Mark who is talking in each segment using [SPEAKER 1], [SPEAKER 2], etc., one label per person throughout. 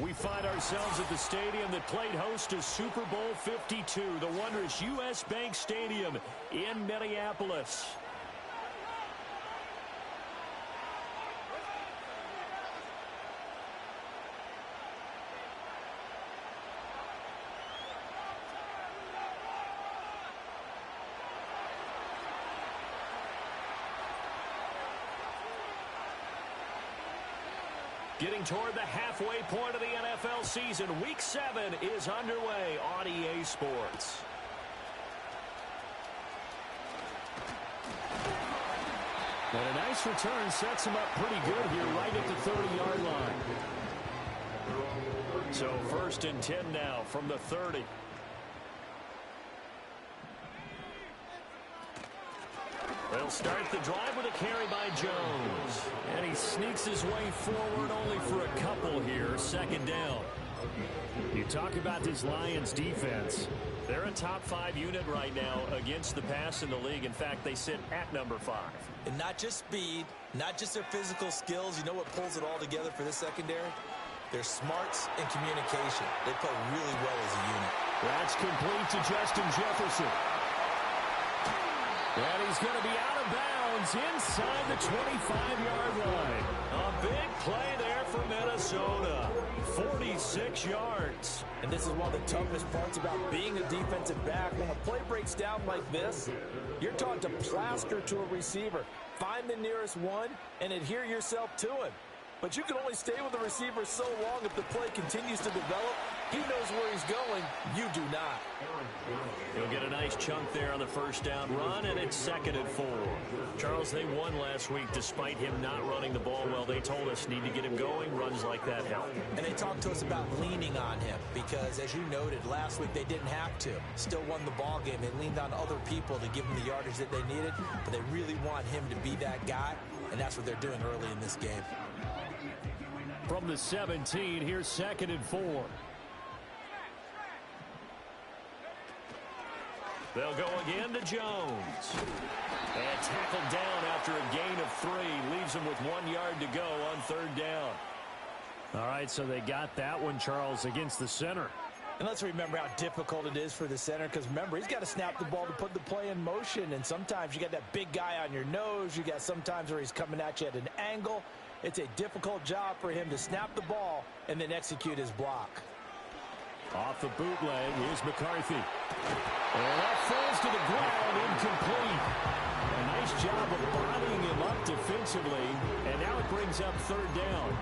[SPEAKER 1] We find ourselves at the stadium that played host to Super Bowl 52, the wondrous U.S. Bank Stadium in Minneapolis. Getting toward the halfway point of the NFL season, Week 7 is underway on EA Sports. And a nice return sets him up pretty good here right at the 30-yard line. So 1st and 10 now from the 30. They'll start the drive with a carry by Jones. And he sneaks his way forward only for a couple here. 2nd down. You talk about this Lions defense. They're a top 5 unit right now against the pass in the league. In fact, they sit at number 5.
[SPEAKER 2] And not just speed, not just their physical skills. You know what pulls it all together for this secondary? Their smarts and communication. They play really well as a unit.
[SPEAKER 1] That's complete to Justin Jefferson. And he's going to be out of bounds inside the 25-yard line. A big play there for Minnesota. 46 yards.
[SPEAKER 2] And this is one of the toughest parts about being a defensive back. When a play breaks down like this, you're taught to plaster to a receiver. Find the nearest one and adhere yourself to him. But you can only stay with the receiver so long if the play continues to develop. He knows where he's going. You do not.
[SPEAKER 1] He'll get a nice chunk there on the 1st down run, and it's 2nd and 4. Charles, they won last week despite him not running the ball well. They told us need to get him going. Runs like that help.
[SPEAKER 2] And they talked to us about leaning on him because, as you noted, last week they didn't have to. Still won the ball game. They leaned on other people to give him the yardage that they needed, but they really want him to be that guy, and that's what they're doing early in this game.
[SPEAKER 1] From the 17, here's 2nd and 4. They'll go again to Jones. And tackled down after a gain of 3. Leaves him with 1 yard to go on 3rd down. All right, so they got that one, Charles, against the center.
[SPEAKER 2] And let's remember how difficult it is for the center because, remember, he's got to snap the ball to put the play in motion. And sometimes you got that big guy on your nose. You got sometimes where he's coming at you at an angle. It's a difficult job for him to snap the ball and then execute his block.
[SPEAKER 1] Off the bootleg, here's McCarthy. And that falls to the ground, incomplete. A nice job of bodying him up defensively, and now it brings up 3rd down.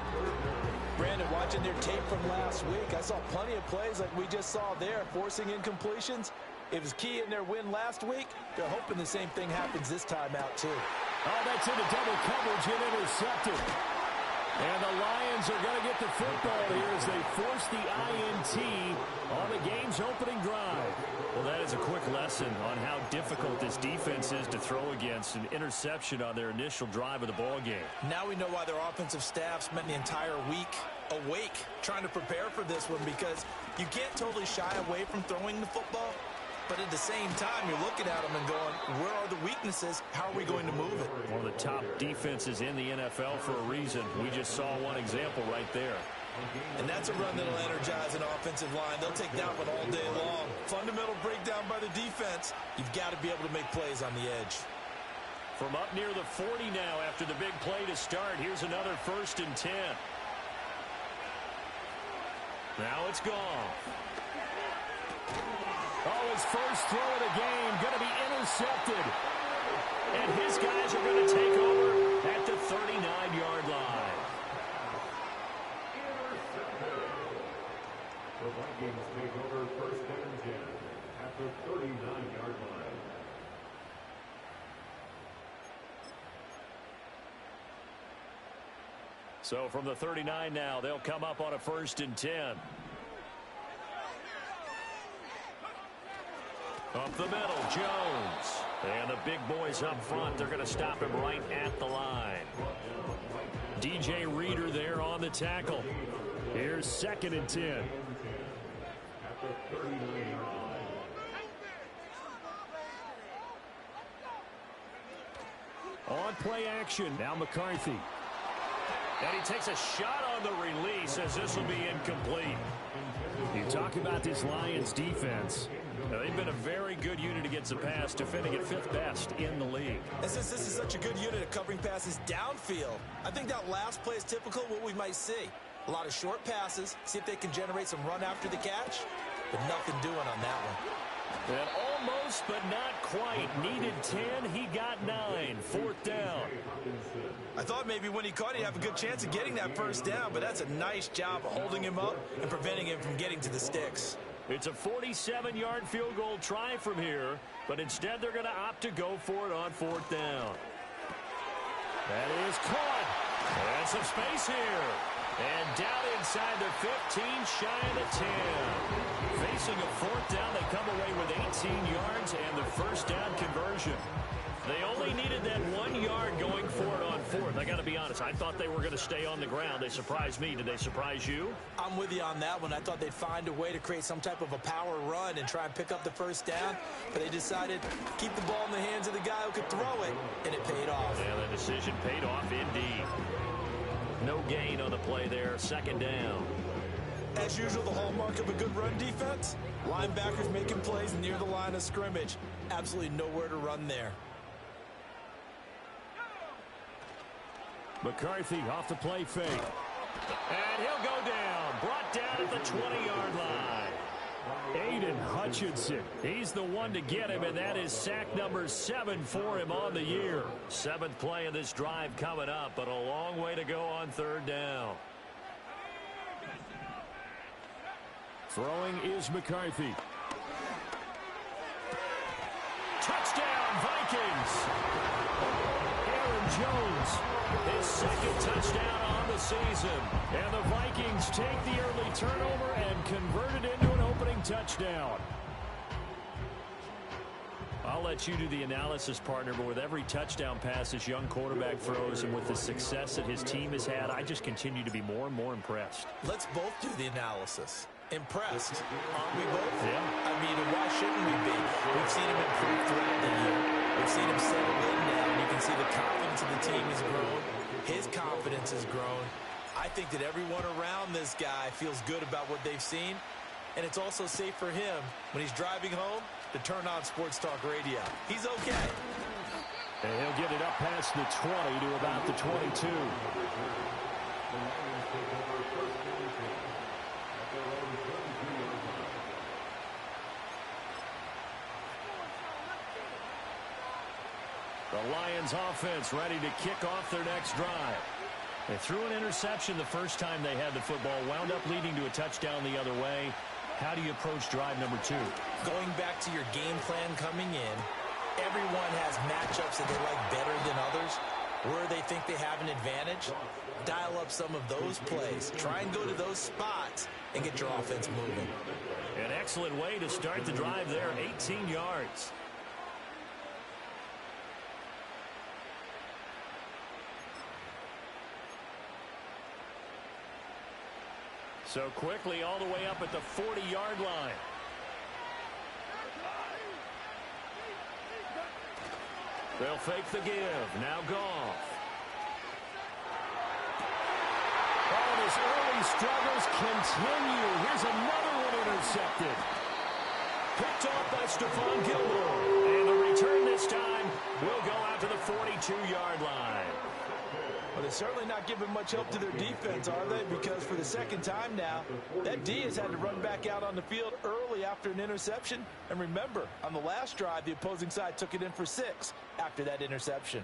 [SPEAKER 2] Brandon, watching their tape from last week, I saw plenty of plays like we just saw there, forcing incompletions. It was key in their win last week. They're hoping the same thing happens this time out, too.
[SPEAKER 1] Oh, that's into double coverage and intercepted. And the Lions are going to get the football here as they force the INT on the game's opening drive. Well, that is a quick lesson on how difficult this defense is to throw against. An interception on their initial drive of the ball game.
[SPEAKER 2] Now we know why their offensive staff spent the entire week awake trying to prepare for this one, because you can't totally shy away from throwing the football. But at the same time, you're looking at them and going, where are the weaknesses? How are we going to move it?
[SPEAKER 1] One of the top defenses in the NFL for a reason. We just saw one example right there.
[SPEAKER 2] And that's a run that'll energize an offensive line. They'll take that one all day long. Fundamental breakdown by the defense. You've got to be able to make plays on the edge.
[SPEAKER 1] From up near the 40 now after the big play to start, here's another 1st and 10. Now it's gone. Oh, his first throw of the game going to be intercepted. And his guys are going to take over at the 39-yard line.
[SPEAKER 3] The Vikings take over 1st and 10 at the 39-yard line.
[SPEAKER 1] So from the 39 now, they'll come up on a 1st and 10. Up the middle, Jones. And the big boys up front, they're going to stop him right at the line. DJ Reader there on the tackle. Here's 2nd and 10. On play action, now McCarthy. And he takes a shot on the release as this will be incomplete. You talk about this Lions defense. Now, they've been a very good unit against the pass, defending at 5th best in the league.
[SPEAKER 2] And since this is such a good unit at covering passes downfield, I think that last play is typical of what we might see. A lot of short passes, see if they can generate some run after the catch, but nothing doing on that one.
[SPEAKER 1] And almost, but not quite. Needed 10, he got 9. 4th down.
[SPEAKER 2] I thought maybe when he caught it, he'd have a good chance of getting that first down, but that's a nice job of holding him up and preventing him from getting to the sticks.
[SPEAKER 1] It's a 47-yard field goal try from here, but instead they're going to opt to go for it on 4th down. That is caught. And some space here. And down inside the 15, shy of the 10. Facing a 4th down, they come away with 18 yards and the first down conversion. They only needed that 1 yard going for it on 4th. I got to be honest, I thought they were going to stay on the ground. They surprised me. Did they surprise you?
[SPEAKER 2] I'm with you on that one. I thought they'd find a way to create some type of a power run and try and pick up the first down, but they decided to keep the ball in the hands of the guy who could throw it, and it paid off.
[SPEAKER 1] Yeah, the decision paid off indeed. No gain on the play there. 2nd down.
[SPEAKER 2] As usual, the hallmark of a good run defense, linebackers making plays near the line of scrimmage. Absolutely nowhere to run there.
[SPEAKER 1] McCarthy off the play fake. And he'll go down. Brought down at the 20-yard line. Aiden Hutchinson. He's the one to get him, and that is sack number 7 for him on the year. 7th play of this drive coming up, but a long way to go on 3rd down. Throwing is McCarthy. Touchdown, Vikings! Aaron Jones, his 2nd touchdown on the season. And the Vikings take the early turnover and convert it into an opening touchdown. I'll let you do the analysis, partner, but with every touchdown pass this young quarterback throws and with the success that his team has had, I just continue to be more and more impressed.
[SPEAKER 2] Let's both do the analysis. Impressed, aren't we both?
[SPEAKER 1] Yeah.
[SPEAKER 2] I mean, why shouldn't we be? We've seen him improve throughout the year. We've seen him settle in now. You can see the confidence of the team has grown. His confidence has grown. I think that everyone around this guy feels good about what they've seen. And it's also safe for him, when he's driving home, to turn on Sports Talk Radio. He's okay.
[SPEAKER 1] And he'll get it up past the 20 to about the 22. The Lions offense ready to kick off their next drive. They threw an interception the first time they had the football, wound up leading to a touchdown the other way. How do you approach drive number 2?
[SPEAKER 2] Going back to your game plan coming in, everyone has matchups that they like better than others. Where they think they have an advantage, dial up some of those plays. Try and go to those spots and get your offense moving.
[SPEAKER 1] An excellent way to start the drive there, 18 yards. So quickly all the way up at the 40-yard line. They'll fake the give. Now Goff. Oh, and his early struggles continue. Here's another one intercepted. Picked off by Stephon Gilmore. And the return this time will go out to the 42-yard line.
[SPEAKER 2] Well, they're certainly not giving much help to their defense, are they? Because for the 2nd time now, that D has had to run back out on the field early after an interception. And remember, on the last drive, the opposing side took it in for 6 after that interception.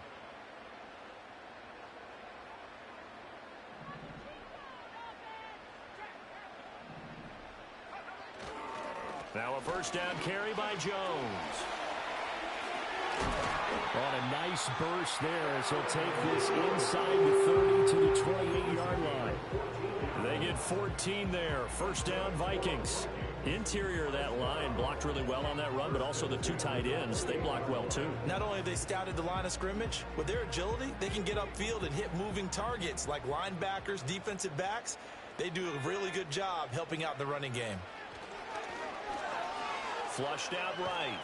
[SPEAKER 1] Now a first down carry by Jones. On a nice burst there as he'll take this inside the 30 to the 28-yard line. They get 14 there. First down, Vikings. Interior of that line blocked really well on that run, but also the 2 tight ends, they blocked well too.
[SPEAKER 2] Not only have they scouted the line of scrimmage, with their agility, they can get upfield and hit moving targets like linebackers, defensive backs. They do a really good job helping out the running game.
[SPEAKER 1] Flushed out right.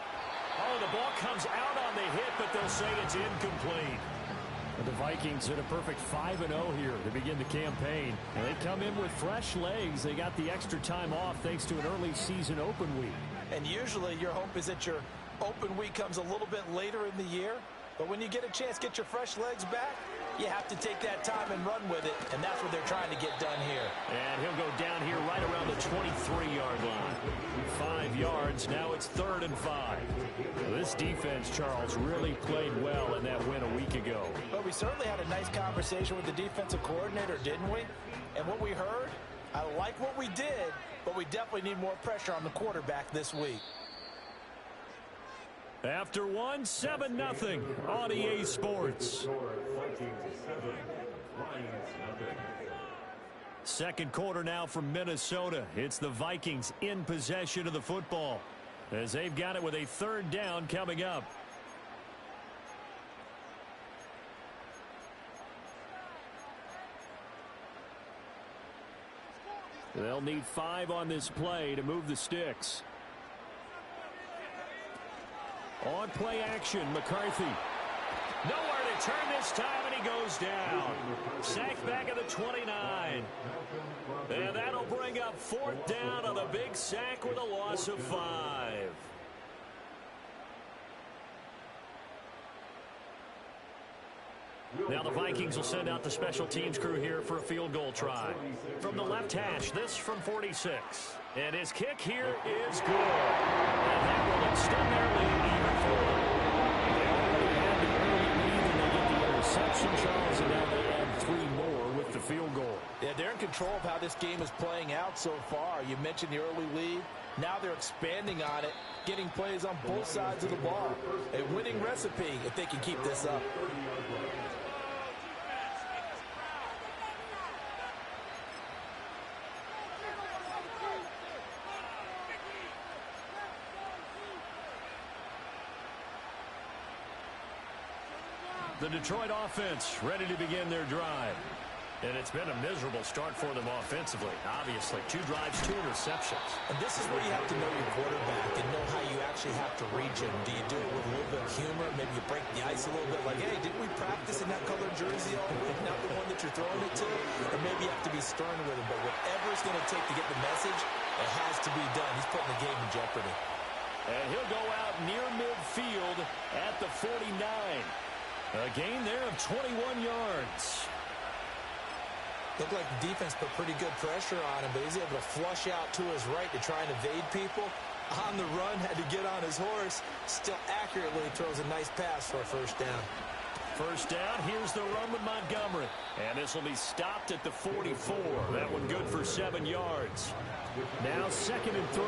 [SPEAKER 1] Oh, the ball comes out on the hit, but they'll say it's incomplete. The Vikings hit a perfect 5-0 here to begin the campaign. And they come in with fresh legs. They got the extra time off thanks to an early season open week.
[SPEAKER 2] And usually your hope is that your open week comes a little bit later in the year. But when you get a chance to get your fresh legs back, you have to take that time and run with it. And that's what they're trying to get done here.
[SPEAKER 1] And he'll go down here right around the 23-yard line. 5 yards. Now it's 3rd and 5. This defense, Charles, really played well in that win a week ago.
[SPEAKER 2] But we certainly had a nice conversation with the defensive coordinator, didn't we? And what we heard, I like what we did, but we definitely need more pressure on the quarterback this week.
[SPEAKER 1] After 7-0 on EA Sports. Second quarter now from Minnesota. It's the Vikings in possession of the football as they've got it with a 3rd down coming up. They'll need 5 on this play to move the sticks. On play action, McCarthy. Nowhere to turn this time, and he goes down. Sacked back at the 29. And that'll bring up 4th down on the big sack with a loss of 5. Now the Vikings will send out the special teams crew here for a field goal try. From the left hash, this from 46. And his kick here is good. And that will extend their lead even further. They already had the early lead, and they get the interception, Charles, and now they add 3 more with the field goal.
[SPEAKER 2] Yeah, they're in control of how this game is playing out so far. You mentioned the early lead. Now they're expanding on it, getting plays on both sides of the ball. A winning recipe if they can keep this up.
[SPEAKER 1] The Detroit offense ready to begin their drive. And it's been a miserable start for them offensively. Obviously, 2 drives, 2 interceptions.
[SPEAKER 2] And this is where you have to know your quarterback and know how you actually have to reach him. Do you do it with a little bit of humor? Maybe you break the ice a little bit like, hey, didn't we practice in that colored jersey all week, not the one that you're throwing it to? Or maybe you have to be stern with him. But whatever it's going to take to get the message, it has to be done. He's putting the game in jeopardy.
[SPEAKER 1] And he'll go out near midfield at the 49. A gain there of 21 yards.
[SPEAKER 2] Looked like the defense put pretty good pressure on him, but he's able to flush out to his right to try and evade people. On the run, had to get on his horse. Still accurately throws a nice pass for a 1st down.
[SPEAKER 1] 1st down, here's the run with Montgomery. And this will be stopped at the 44. That one good for 7 yards. Now 2nd and 3.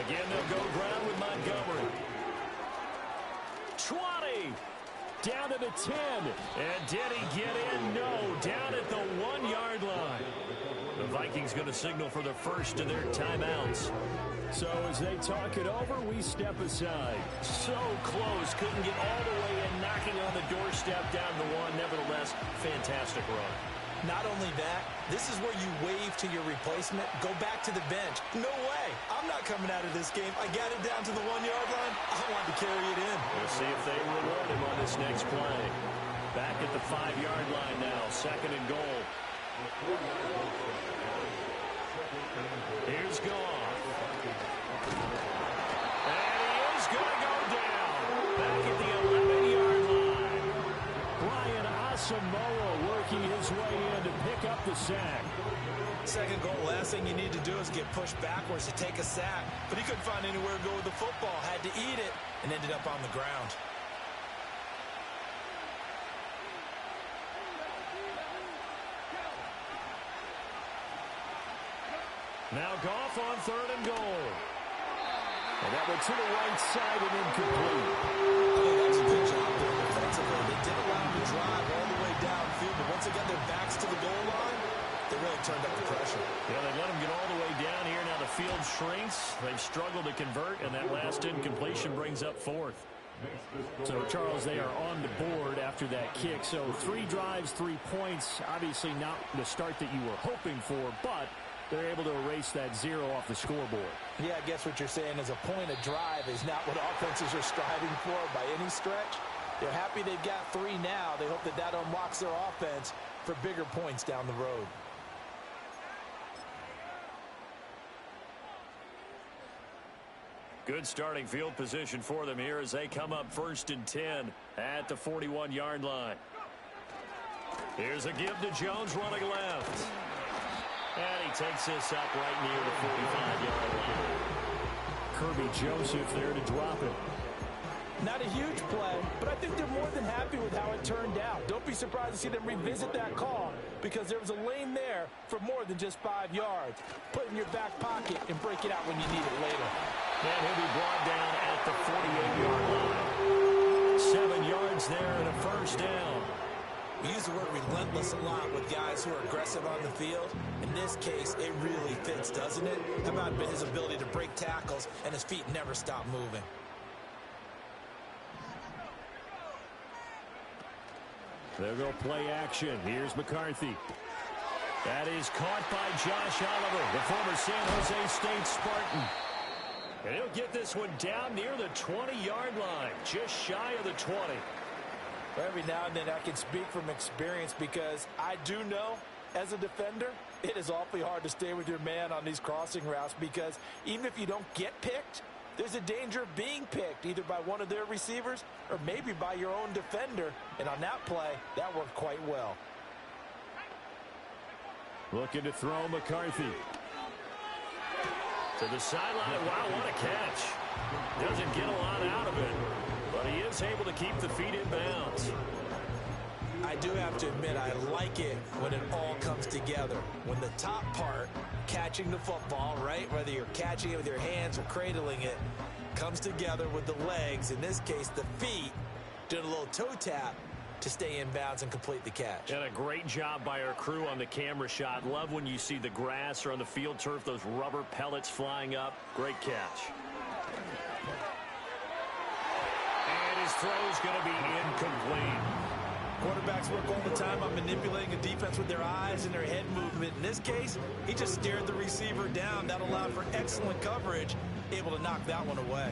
[SPEAKER 1] Again, they'll go ground with Montgomery. 20. Down to the 10. And did he get in? No. Down at the 1-yard line. The Vikings going to signal for the first of their timeouts. So as they talk it over, we step aside. So close. Couldn't get all the way in, knocking on the doorstep down to 1. Nevertheless, fantastic run.
[SPEAKER 2] Not only that, this is where you wave to your replacement, go back to the bench. No way. I'm not coming out of this game. I got it down to the 1-yard line. I want to carry it in.
[SPEAKER 1] We'll see if they reward him on this next play. Back at the 5-yard line now, 2nd and goal. Here's Goff. And he is going to go down. Back at the 11-yard line. Brian Asamoah working his way in to pick up the sack.
[SPEAKER 2] 2nd goal, last thing you need to do is get pushed backwards to take a sack. But he couldn't find anywhere to go with the football. Had to eat it and ended up on the ground.
[SPEAKER 1] Now Goff on 3rd and goal. And that went to the right side and incomplete.
[SPEAKER 2] I think that was a good job there defensively. They did allow him to drive all the way downfield, but once they got their backs to the goal line, they really turned up the pressure.
[SPEAKER 1] Yeah, they let him get all the way down here. Now the field shrinks. They've struggled to convert, and that last incompletion brings up 4th. So, Charles, they are on the board after that kick. So 3 drives, 3 points. Obviously not the start that you were hoping for, but they're able to erase that 0 off the scoreboard.
[SPEAKER 2] Yeah, I guess what you're saying is a point of drive is not what offenses are striving for by any stretch. They're happy they've got 3 now. They hope that that unlocks their offense for bigger points down the road.
[SPEAKER 1] Good starting field position for them here as they come up 1st and 10 at the 41-yard line. Here's a give to Jones running left. And he takes this up right near the 45-yard line. Kirby Joseph there to drop it.
[SPEAKER 2] Not a huge play, but I think they're more than happy with how it turned out. Don't be surprised to see them revisit that call because there was a lane there for more than just 5 yards. Put it in your back pocket and break it out when you need it later.
[SPEAKER 1] And he'll be brought down at the 48-yard line. 7 yards there and a first down.
[SPEAKER 2] We use the word relentless a lot with guys who are aggressive on the field. In this case, it really fits, doesn't it? How about his ability to break tackles and his feet never stop moving?
[SPEAKER 1] They'll go play action. Here's McCarthy. That is caught by Josh Oliver, the former San Jose State Spartan. And he'll get this one down near the 20-yard line, just shy of the 20.
[SPEAKER 2] Every now and then I can speak from experience because I do know, as a defender, it is awfully hard to stay with your man on these crossing routes because even if you don't get picked, there's a danger of being picked either by one of their receivers or maybe by your own defender. And on that play, that worked quite well.
[SPEAKER 1] Looking to throw McCarthy. To the sideline. Wow, what a catch. Doesn't get a lot out of it, but he is able to keep the feet in bounds.
[SPEAKER 2] I do have to admit, I like it when it all comes together. When the top part, catching the football, right, whether you're catching it with your hands or cradling it, comes together with the legs, in this case the feet, doing a little toe tap to stay in bounds and complete the catch.
[SPEAKER 1] And a great job by our crew on the camera shot. Love when you see the grass or on the field turf, those rubber pellets flying up. Great catch. And his throw's going to be incomplete.
[SPEAKER 2] Quarterbacks work all the time on manipulating a defense with their eyes and their head movement. In this case, he just stared the receiver down. That allowed for excellent coverage, able to knock that one away.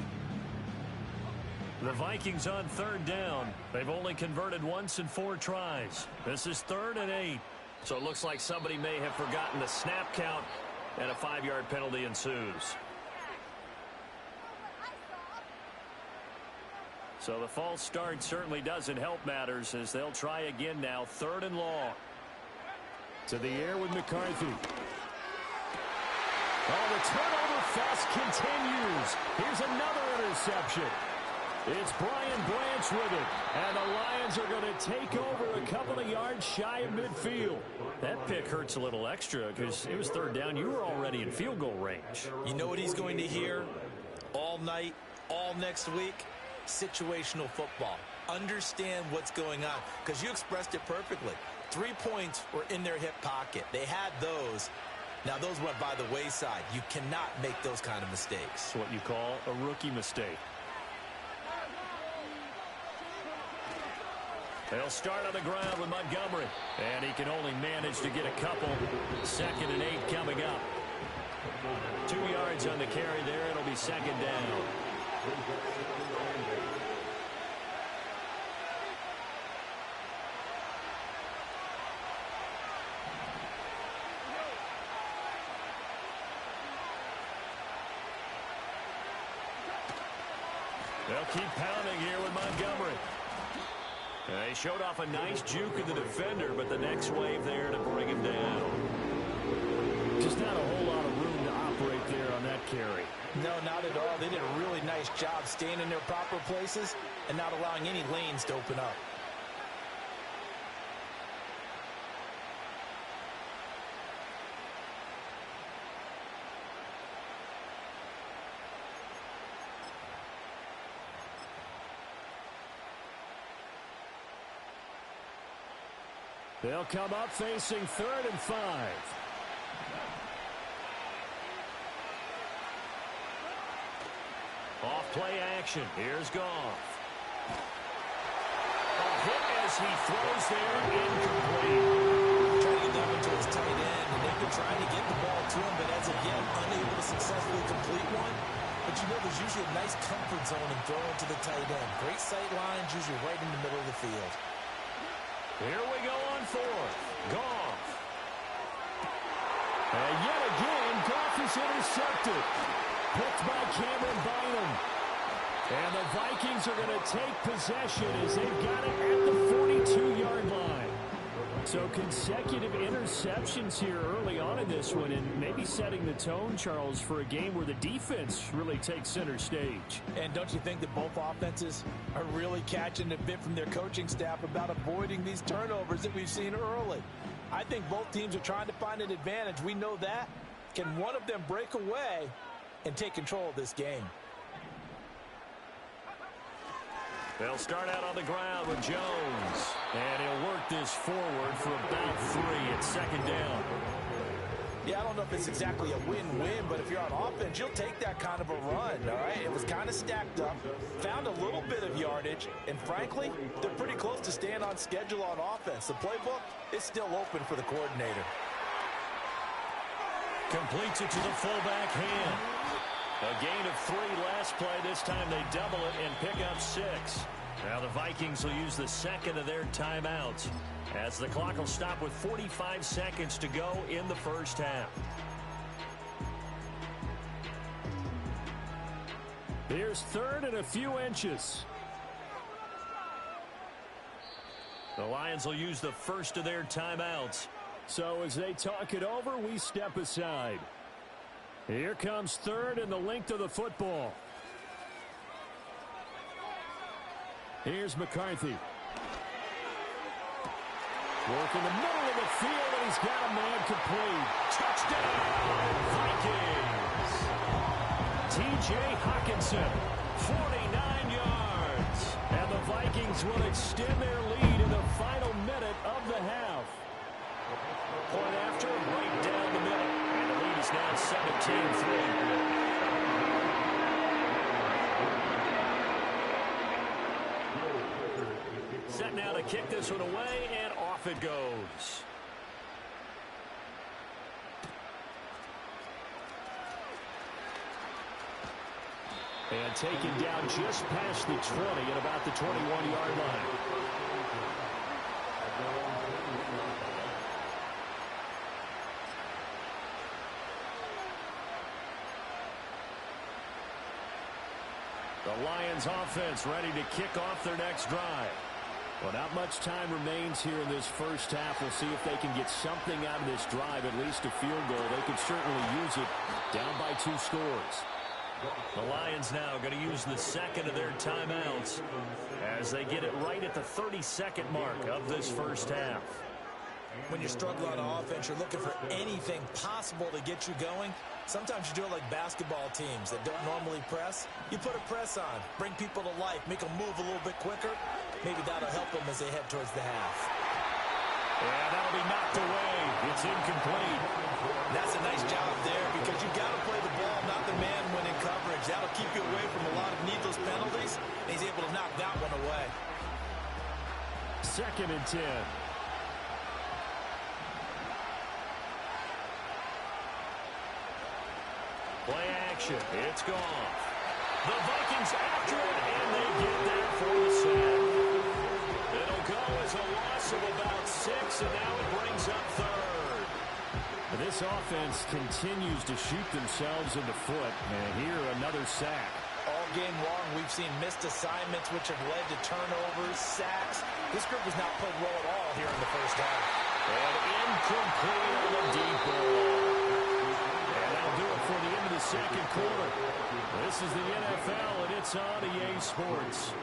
[SPEAKER 1] The Vikings on 3rd down. They've only converted once in 4 tries. This is 3rd and 8. So it looks like somebody may have forgotten the snap count, and a 5-yard penalty ensues. So the false start certainly doesn't help matters as they'll try again now. 3rd and long. To the air with McCarthy. Oh, the turnover fest continues. Here's another interception. It's Brian Branch with it. And the Lions are going to take over a couple of yards shy of midfield. That pick hurts a little extra because it was 3rd down. You were already in field goal range.
[SPEAKER 2] You know what he's going to hear all night, all next week? Situational football. Understand what's going on because you expressed it perfectly. 3 points were in their hip pocket. They had those. Now those went by the wayside. You cannot make those kind of mistakes.
[SPEAKER 1] It's what you call a rookie mistake. They'll start on the ground with Montgomery. And he can only manage to get a couple. 2nd and 8 coming up. 2 yards on the carry there. It'll be 2nd down. They'll keep pounding here with Montgomery. He showed off a nice juke of the defender, but the next wave there to bring him down. Just not a whole lot of room to operate there on that carry.
[SPEAKER 2] No, not at all. They did a really nice job staying in their proper places and not allowing any lanes to open up.
[SPEAKER 1] They'll come up facing 3rd and 5. Off play action. Here's Goff. A hit as he throws there, incomplete.
[SPEAKER 2] Trying to get that one to his tight end, and they've been trying to get the ball to him, but as again, unable to successfully complete one. but you know there's usually a nice comfort zone in throwing to the tight end. Great sight lines, usually right in the middle of the field.
[SPEAKER 1] Here we go on fourth. Goff. And yet again, Goff is intercepted. Picked by Cameron Bynum. And the Vikings are going to take possession as they've got it at the 42-yard line. So consecutive interceptions here early on in this one, and maybe setting the tone, Charles, for a game where the defense really takes center stage.
[SPEAKER 2] And don't you think that both offenses are really catching a bit from their coaching staff about avoiding these turnovers that we've seen early? I think both teams are trying to find an advantage. We know that. Can one of them break away and take control of this game?
[SPEAKER 1] They'll start out on the ground with Jones. And he'll work this forward for about 3 at second down.
[SPEAKER 2] Yeah, I don't know if it's exactly a win-win, but if you're on offense, you'll take that kind of a run, all right? It was kind of stacked up, found a little bit of yardage, and frankly, they're pretty close to staying on schedule on offense. The playbook is still open for the coordinator.
[SPEAKER 1] Completes it to the fullback hand. A gain of 3 last play. This time they double it and pick up 6. Now the Vikings will use the second of their timeouts as the clock will stop with 45 seconds to go in the first half. Here's third and a few inches. The Lions will use the first of their timeouts. So as they talk it over, we step aside. Here comes third and the length of the football. Here's McCarthy. Work in the middle of the field, and he's got a man complete. Touchdown, Vikings. T.J. Hockenson, 49 yards. And the Vikings will extend their lead in the final minute of the half. Point after, right down the middle. And the lead is now 17-3. Set now to kick this one away, and off it goes. And taken down just past the 20 at about the 21-yard line. The Lions offense ready to kick off their next drive. Well, not much time remains here in this first half. We'll see if they can get something out of this drive, at least a field goal. They could certainly use it down by 2 scores. The Lions now going to use the second of their timeouts as they get it right at the 32nd mark of this first half.
[SPEAKER 2] When you're struggling on offense, you're looking for anything possible to get you going. Sometimes you do it like basketball teams that don't normally press. You put a press on, bring people to life, make them move a little bit quicker. Maybe that'll help them as they head towards the half.
[SPEAKER 1] Yeah, that'll be knocked away. It's incomplete.
[SPEAKER 2] That's a nice job there because you've got to play the ball, not the man when in coverage. That'll keep you away from a lot of needless penalties, and he's able to knock that one away.
[SPEAKER 1] 2nd and 10. Play action. It's gone. The Vikings after it, and they get there for the sack. It'll go as a loss of about 6, and now it brings up third. This offense continues to shoot themselves in the foot, and here another sack.
[SPEAKER 2] All game long, we've seen missed assignments, which have led to turnovers, sacks. This group has not played well at all here in the first half.
[SPEAKER 1] And incomplete on the deep ball. And that'll do it for the end of the second quarter. This is the NFL, and it's on EA Sports.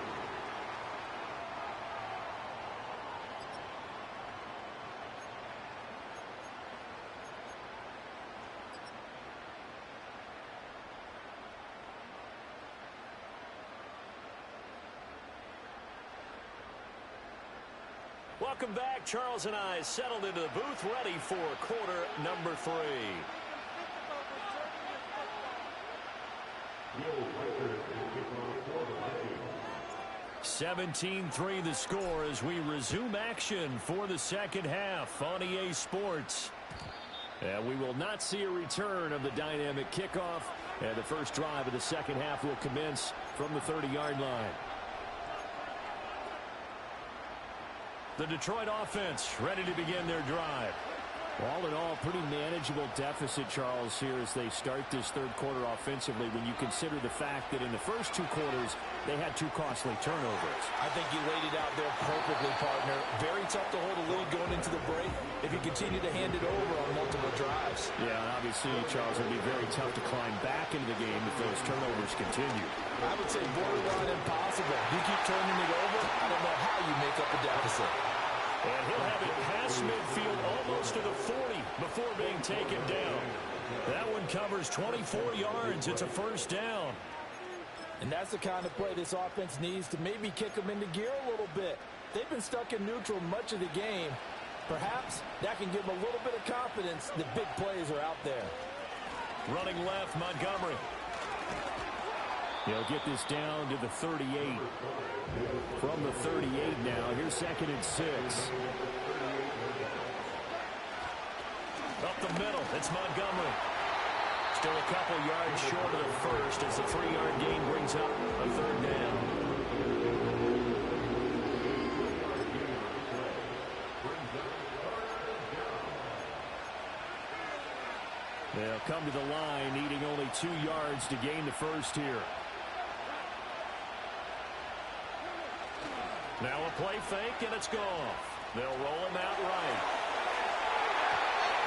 [SPEAKER 1] Welcome back. Charles and I settled into the booth, ready for quarter number 3. 17-3 the score as we resume action for the second half on EA Sports. And we will not see a return of the dynamic kickoff. And the first drive of the second half will commence from the 30-yard line. The Detroit offense ready to begin their drive. All in all, pretty manageable deficit, Charles, here as they start this third quarter offensively when you consider the fact that in the first two quarters they had two costly turnovers.
[SPEAKER 2] I think you laid it out there perfectly, partner. Very tough to hold a lead going into the break if you continue to hand it over on multiple drives.
[SPEAKER 1] Yeah, and obviously, Charles, it would be very tough to climb back into the game if those turnovers continue.
[SPEAKER 2] I would say borderline impossible. You keep turning it over, I don't know how you make up a deficit.
[SPEAKER 1] And he'll have it past midfield almost to the 40 before being taken down. That one covers 24 yards. It's a first down.
[SPEAKER 2] And that's the kind of play this offense needs to maybe kick them into gear a little bit. They've been stuck in neutral much of the game. Perhaps that can give them a little bit of confidence that big plays are out there.
[SPEAKER 1] Running left, Montgomery. He'll get this down to the 38. From the 38 now, here's 2nd and 6. Up the middle, it's Montgomery. Still a couple yards short of the first as the 3-yard gain brings up a third down. They'll come to the line, needing only 2 yards to gain the first here. Now a play fake, and it's gone. They'll roll him out right.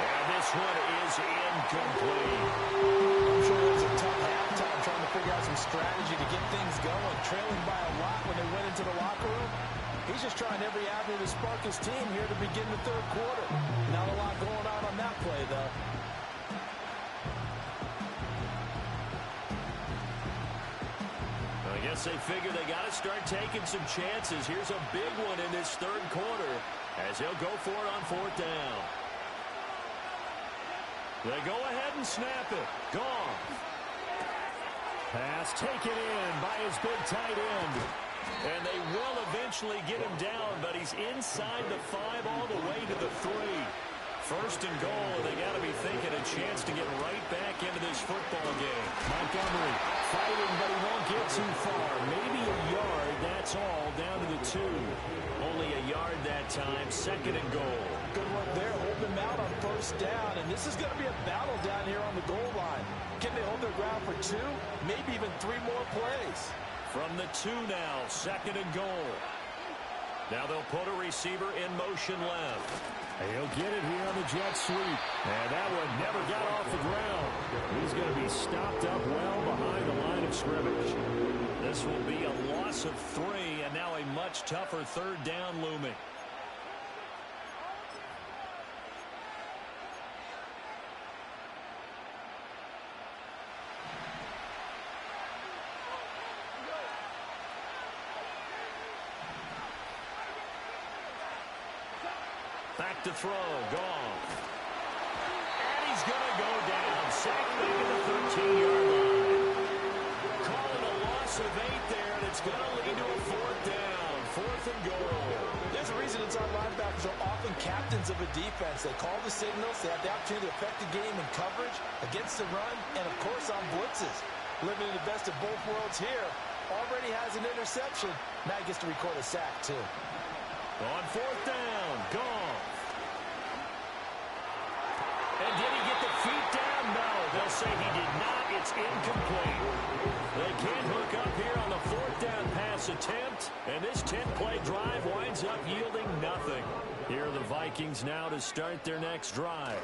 [SPEAKER 1] And this one is incomplete.
[SPEAKER 2] I'm sure it was a tough halftime trying to figure out some strategy to get things going. Trailing by a lot when they went into the locker room. He's just trying every avenue to spark his team here to begin the third quarter. Not a lot going on that play, though.
[SPEAKER 1] I guess they figure they got to start taking some chances. Here's a big one in this third quarter as he'll go for it on 4th down. They go ahead and snap it. Gone. Pass taken in by his big tight end. And they will eventually get him down, but he's inside the 5 all the way to the 3. First and goal, and they got to be thinking a chance to get right back into this football game. Montgomery fighting, but he won't get too far. Maybe a yard, that's all, down to the 2. Only a yard that time, 2nd and goal.
[SPEAKER 2] Good work there, holding them out on 1st down, and this is going to be a battle down here on the goal line. Can they hold their ground for 2, maybe even 3 more plays?
[SPEAKER 1] From the 2 now, 2nd and goal. Now they'll put a receiver in motion left. He'll get it here on the jet sweep. And that one never got off the ground. He's going to be stopped up well behind the line of scrimmage. This will be a loss of 3, and now a much tougher 3rd down looming. Back to throw, gone. And he's going to go down. Sacked back at the 13-yard line. Calling a loss of 8 there, and it's going to lead to a 4th down. 4th and goal.
[SPEAKER 2] There's a reason inside linebackers are often captains of a defense. They call the signals. They have the opportunity to affect the game in coverage, against the run, and, of course, on blitzes. Living in the best of both worlds here. Already has an interception. Now he gets to record a sack, too.
[SPEAKER 1] On 4th down, gone. And did he get the feet down? No, they'll say he did not. It's incomplete. They can't hook up here on the 4th down pass attempt, and this 10-play drive winds up yielding nothing. Here are the Vikings now to start their next drive.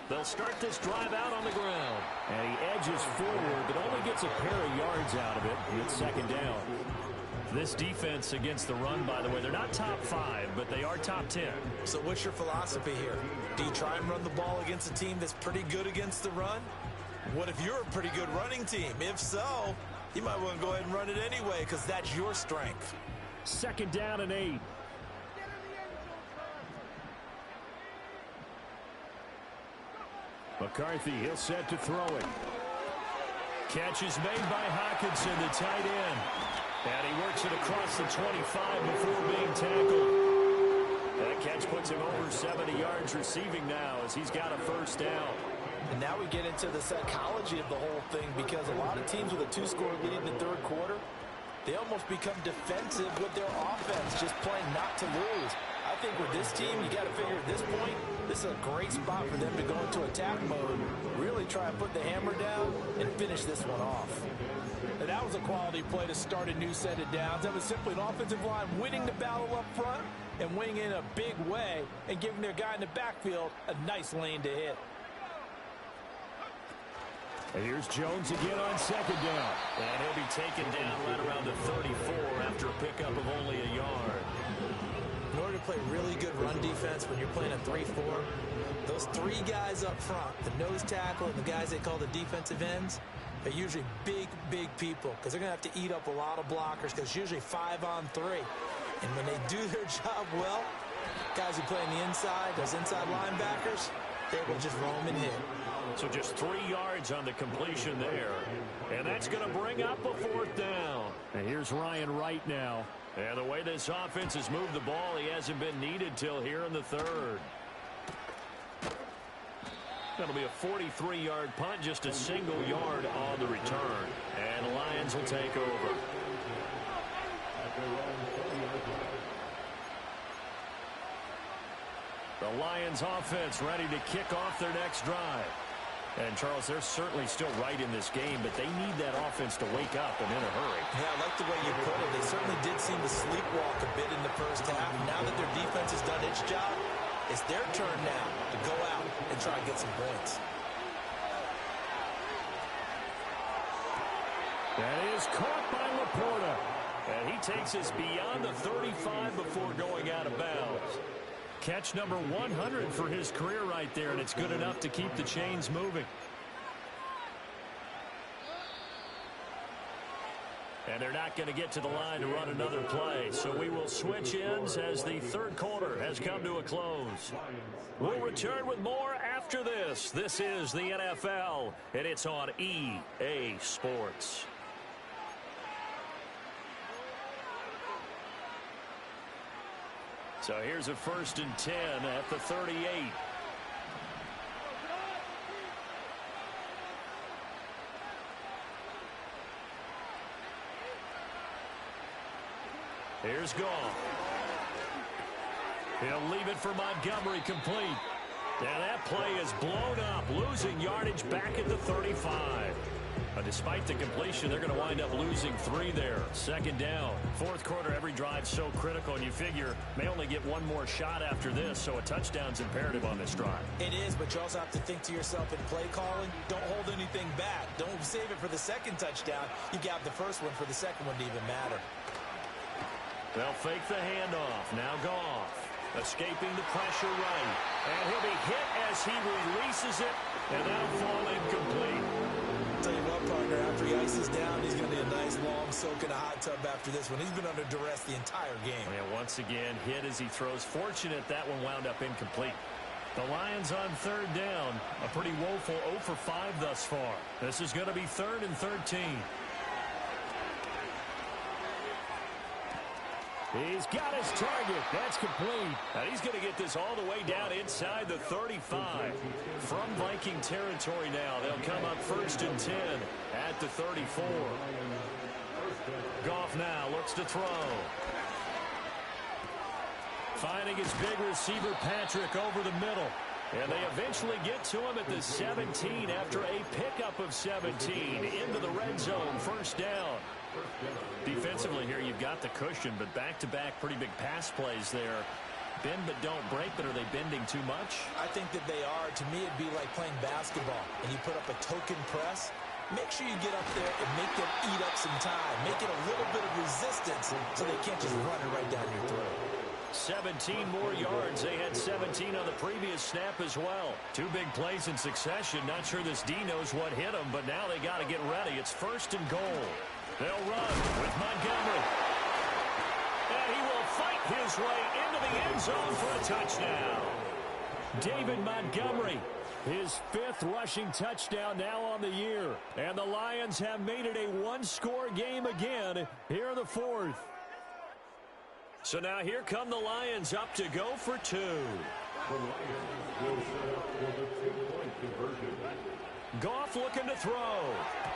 [SPEAKER 1] They'll start this drive out on the ground. And he edges forward, but only gets a pair of yards out of it. It's 2nd down. This defense against the run, by the way, they're not top 5, but they are top 10.
[SPEAKER 2] So what's your philosophy here? Do you try and run the ball against a team that's pretty good against the run? What if you're a pretty good running team? If so, you might want to go ahead and run it anyway because that's your strength.
[SPEAKER 1] 2nd down and 8. McCarthy, he'll set to throw it. Catch is made by Hockenson, the tight end. And he works it across the 25 before being tackled. That catch puts him over 70 yards receiving now as he's got a first down.
[SPEAKER 2] And now we get into the psychology of the whole thing, because a lot of teams with a 2-score lead in the third quarter, they almost become defensive with their offense, just playing not to lose. I think with this team, you got to figure at this point, this is a great spot for them to go into attack mode, really try and put the hammer down and finish this one off.
[SPEAKER 4] And that was a quality play to start a new set of downs. That was simply an offensive line winning the battle up front and winning in a big way and giving their guy in the backfield a nice lane to hit.
[SPEAKER 1] And here's Jones again on second down. And he'll be taken down right around the 34 after a pickup of only a yard.
[SPEAKER 4] In order to play really good run defense when you're playing a 3-4, those three guys up front, the nose tackle and the guys they call the defensive ends, they're usually big people because they're going to have to eat up a lot of blockers because it's usually 5-on-3. And when they do their job well, guys who play on the inside, those inside linebackers, they will just roam and hit.
[SPEAKER 1] So just 3 yards on the completion there. And that's going to bring up a fourth down. And here's Ryan Wright now. And the way this offense has moved the ball, he hasn't been needed till here in the third. That'll be a 43-yard punt, just a single yard on the return. And the Lions will take over. The Lions offense ready to kick off their next drive. And, Charles, they're certainly still right in this game, but they need that offense to wake up and in a hurry.
[SPEAKER 2] Yeah, I like the way you put it. They certainly did seem to sleepwalk a bit in the first half. Now that their defense has done its job, it's their turn now to go out and try and get some points.
[SPEAKER 1] That is caught by Laporta. And he takes us beyond the 35 before going out of bounds. Catch number 100 for his career right there, and it's good enough to keep the chains moving. And they're not going to get to the line to run another play, so we will switch ends as the third quarter has come to a close. We'll return with more after this. This is the NFL, and it's on EA Sports. So here's a 1st and 10 at the 38. Here's Goff. He'll leave it for Montgomery, complete. And that play is blown up, losing yardage back at the 35. But despite the completion, they're going to wind up losing 3 there. Second down. Fourth quarter, every drive's so critical, and you figure may only get one more shot after this, so a touchdown's imperative on this drive.
[SPEAKER 2] It is, but you also have to think to yourself in play calling, don't hold anything back. Don't save it for the second touchdown. You got the first one for the second one to even matter.
[SPEAKER 1] They'll fake the handoff. Now Goff. Escaping the pressure right. And he'll be hit as he releases it, and that'll fall incomplete.
[SPEAKER 2] Tell you what, partner, after he ices down, he's going to need a nice long soak in a hot tub after this one. He's been under duress the entire game.
[SPEAKER 1] And once again, hit as he throws. Fortunate that one wound up incomplete. The Lions on third down. A pretty woeful 0 for 5 thus far. This is going to be 3rd and 13. He's got his target. That's complete. And he's going to get this all the way down inside the 35. From Viking territory now, they'll come up 1st and 10 at the 34. Goff now looks to throw. Finding his big receiver, Patrick, over the middle. And they eventually get to him at the 17 after a pickup of 17 into the red zone. First down. Defensively here, you've got the cushion, but back-to-back pretty big pass plays there. Bend but don't break, but are they bending too much?
[SPEAKER 2] I think that they are. To me, it'd be like playing basketball, and you put up a token press. Make sure you get up there and make them eat up some time. Make it a little bit of resistance so they can't just run it right down your throat.
[SPEAKER 1] 17 more yards. They had 17 on the previous snap as well. 2 big plays in succession. Not sure this D knows what hit them, but now they got to get ready. It's 1st and goal. They'll run with Montgomery. And he will fight his way into the end zone for a touchdown. David Montgomery, his 5th rushing touchdown now on the year. And the Lions have made it a 1-score game again here in the 4th. So now here come the Lions up to go for two.
[SPEAKER 3] The Lions will set up for the two-point conversion.
[SPEAKER 1] Goff looking to throw.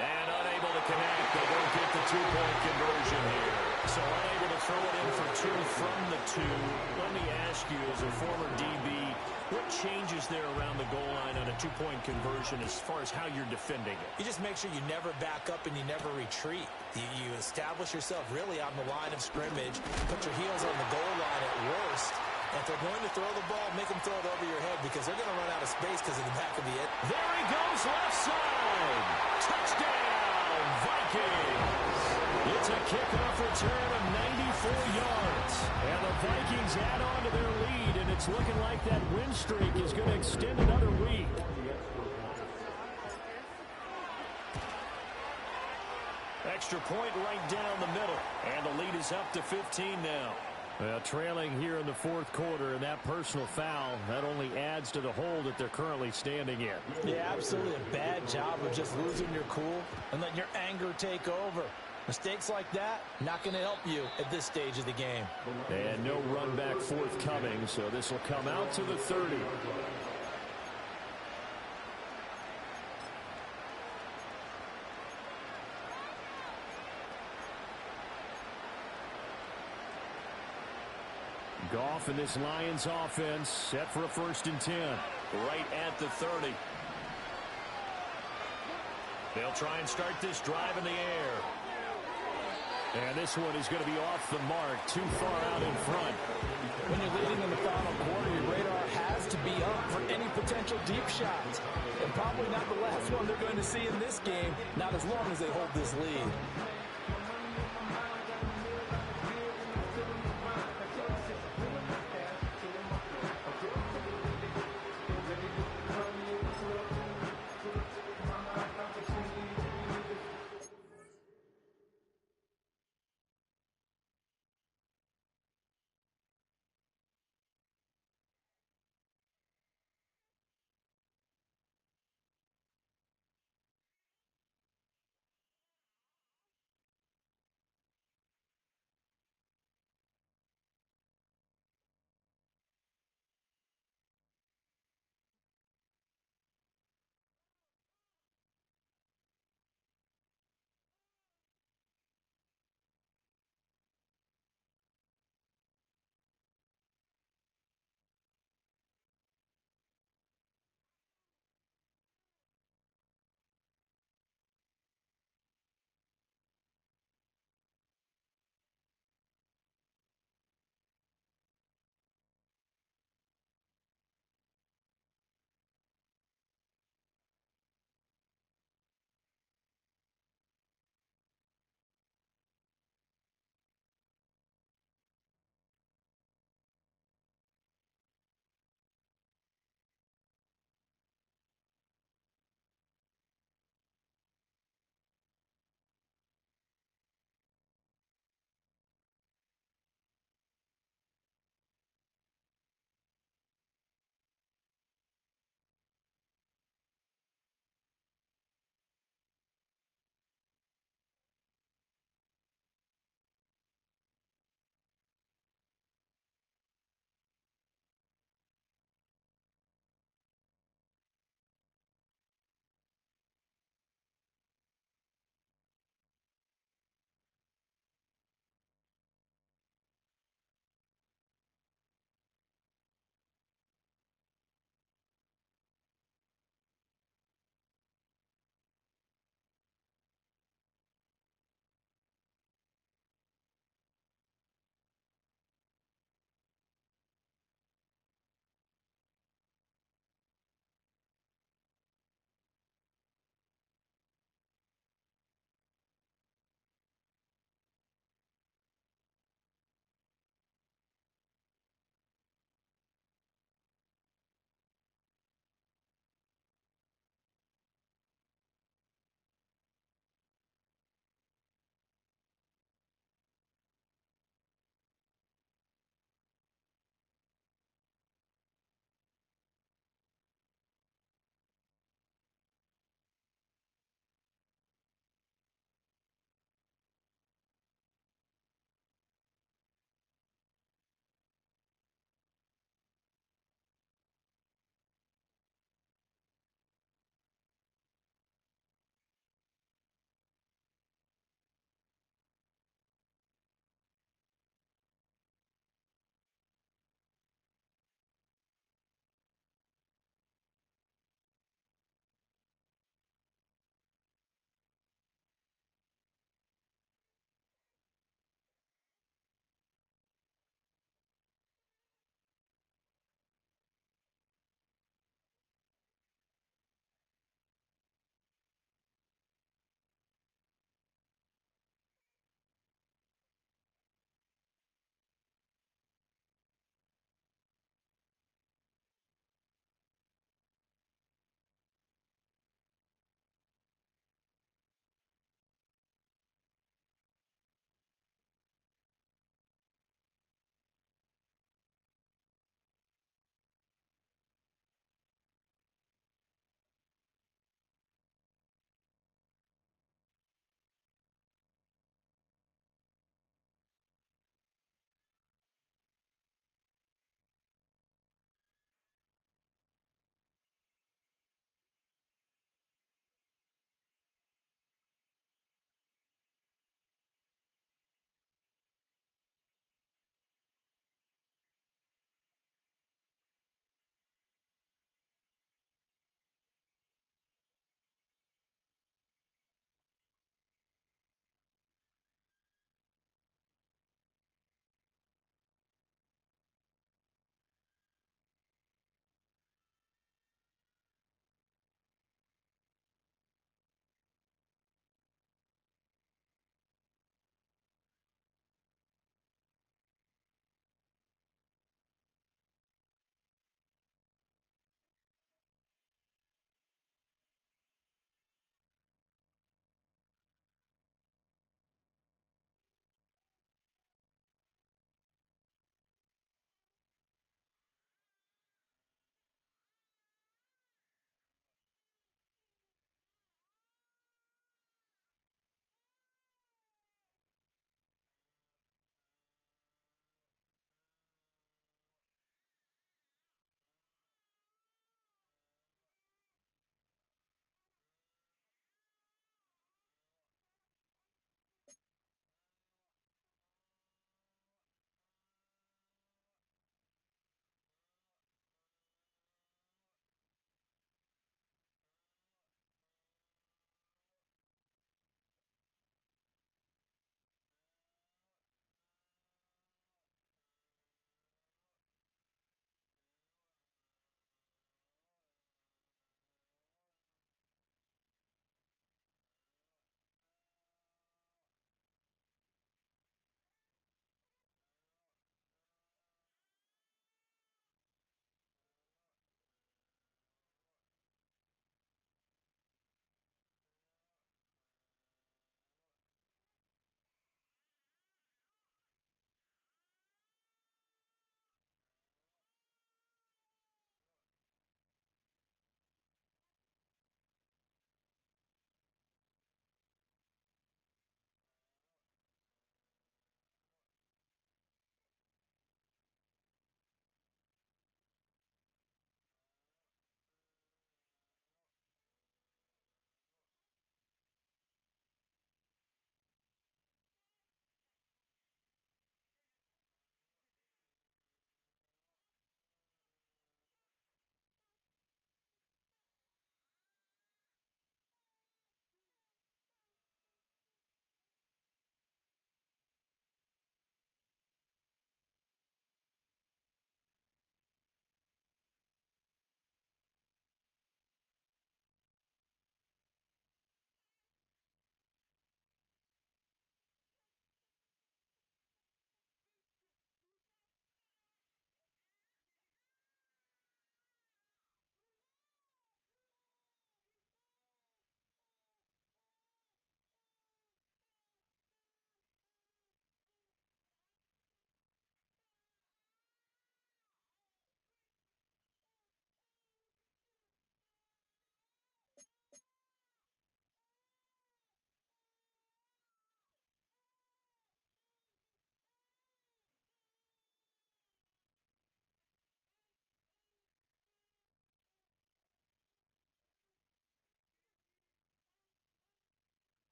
[SPEAKER 1] And unable to connect. They don't get the two-point conversion here. So unable to throw it in for two from the two. Let me ask you, as a former DB, what changes there around the goal line on a two-point conversion as far as how you're defending it?
[SPEAKER 4] You just make sure you never back up and you never retreat. You establish yourself really on the line of scrimmage, put your heels on the goal line at worst. And if they're going to throw the ball, make them throw it over your head because they're going to run out of space because of the back of the end.
[SPEAKER 1] There he goes, left side. Touchdown, Vikings. It's a kickoff return of 94 yards. And the Vikings add on to their lead, and it's looking like that win streak is going to extend another week. Extra point right down the middle. And the lead is up to 15 now. Well, trailing here in the fourth quarter, and that personal foul, that only adds to the hole that they're currently standing in.
[SPEAKER 2] Yeah, absolutely a bad job of just losing your cool and letting your anger take over. Mistakes like that, not going to help you at this stage of the game.
[SPEAKER 1] And no run back forthcoming, so this will come out to the 30. Goff and this Lions offense set for a 1st and 10. Right at the 30. They'll try and start this drive in the air. And this one is going to be off the mark, too far out in front.
[SPEAKER 2] When you're leading in the final quarter, your radar has to be up for any potential deep shots. And probably not the last one they're going to see in this game, not as long as they hold this lead.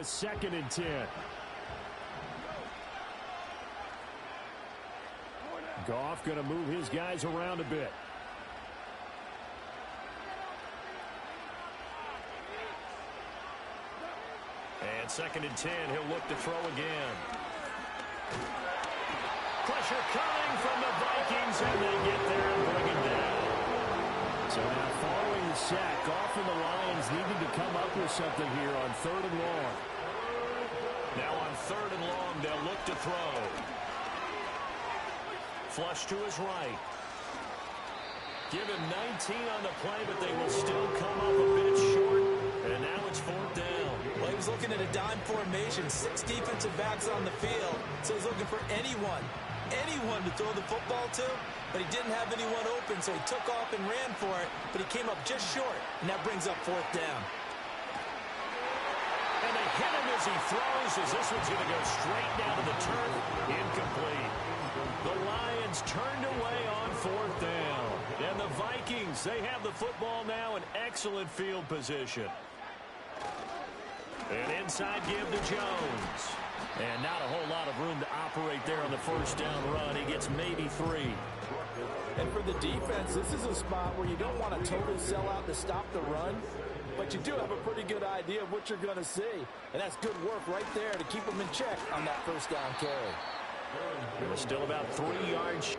[SPEAKER 1] a 2nd and 10. Goff going to move his guys around a bit. And 2nd and 10, he'll look to throw again. Pressure coming from the Vikings, and they get there and bring him down. So now following the sack, Goff and the Lions needing to come up with something here on 3rd and long. Now on 3rd and long, they'll look to throw. Flush to his right. Give him 19 on the play, but they will still come up a bit short. And now it's 4th down.
[SPEAKER 4] Well, he was looking at a dime formation, 6 defensive backs on the field. So he's looking for anyone to throw the football to, but he didn't have anyone open, so he took off and ran for it, but he came up just short, and that brings up 4th down.
[SPEAKER 1] And they hit him as he throws, as this one's going to go straight down to the turf. Incomplete. The Lions turned away on 4th down. And the Vikings, they have the football now in excellent field position. And inside give to Jones. And not a whole lot of room to operate there on the 1st down run. He gets maybe 3.
[SPEAKER 2] And for the defense, this is a spot where you don't want to totally sell out to stop the run, but you do have a pretty good idea of what you're going to see. And that's good work right there to keep them in check on that 1st down carry.
[SPEAKER 1] It was still about 3 yards.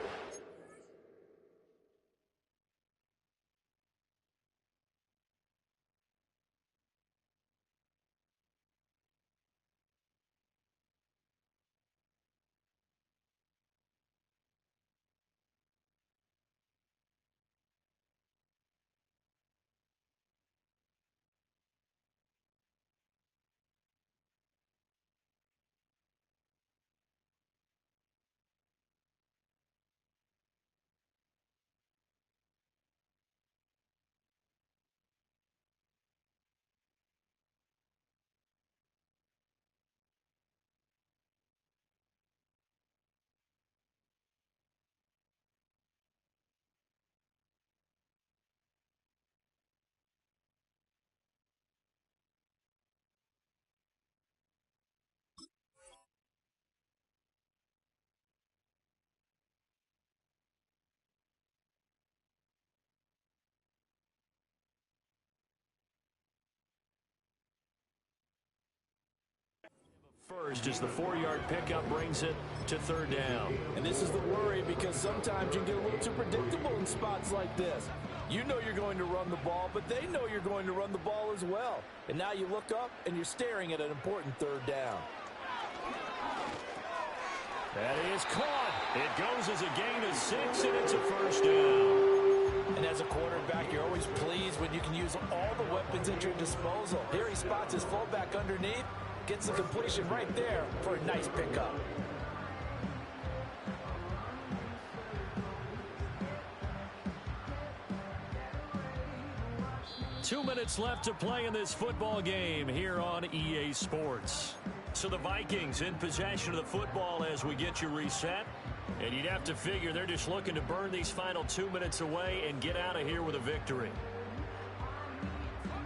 [SPEAKER 1] First as the 4-yard pickup brings it to 3rd down.
[SPEAKER 2] And this is the worry, because sometimes you get a little too predictable in spots like this. You know you're going to run the ball, but they know you're going to run the ball as well. And now you look up and you're staring at an important 3rd down.
[SPEAKER 1] That is caught. It goes as a gain of 6, and it's a 1st down.
[SPEAKER 2] And as a quarterback, you're always pleased when you can use all the weapons at your disposal. Here he spots his fullback underneath, gets the completion right there for a nice pickup.
[SPEAKER 1] Two minutes left to play in this football game here on EA Sports. So the Vikings in possession of the football as we get you reset. And you'd have to figure they're just looking to burn these final 2 minutes away and get out of here with a victory.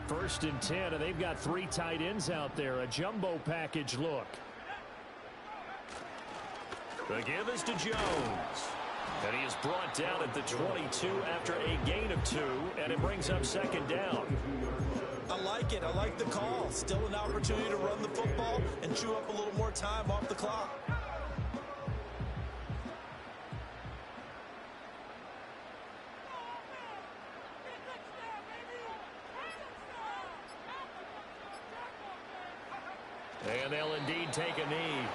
[SPEAKER 1] 1st and 10, and they've got 3 tight ends out there. A jumbo package look. The give is to Jones. And he is brought down at the 22 after a gain of 2, and it brings up 2nd down.
[SPEAKER 4] I like it. I like the call. Still an opportunity to run the football and chew up a little more time off the clock.
[SPEAKER 1] And they'll indeed take a knee.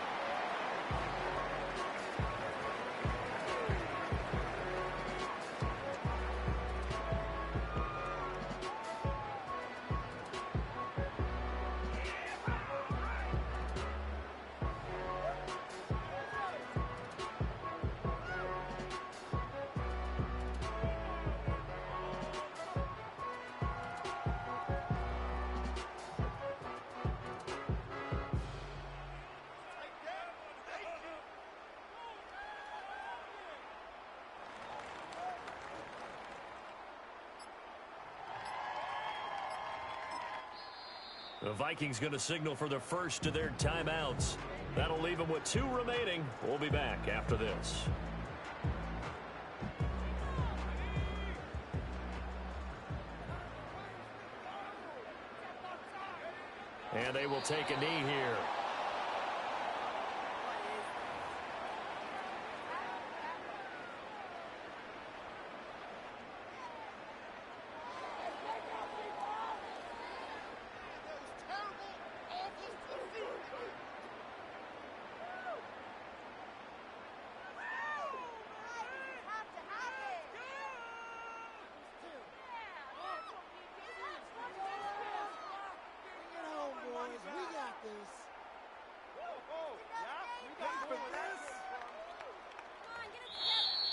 [SPEAKER 1] The Vikings going to signal for the first of their timeouts. That'll leave them with 2 remaining. We'll be back after this. And they will take a knee here.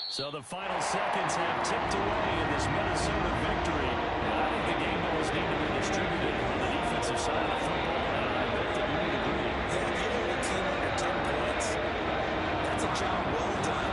[SPEAKER 1] So the final seconds have ticked away in this Minnesota victory. And I think the game balls need to be distributed on the defensive side of the football. And I bet that you would agree.
[SPEAKER 4] Yeah, if you hold a team under 10 points, that's a job well done.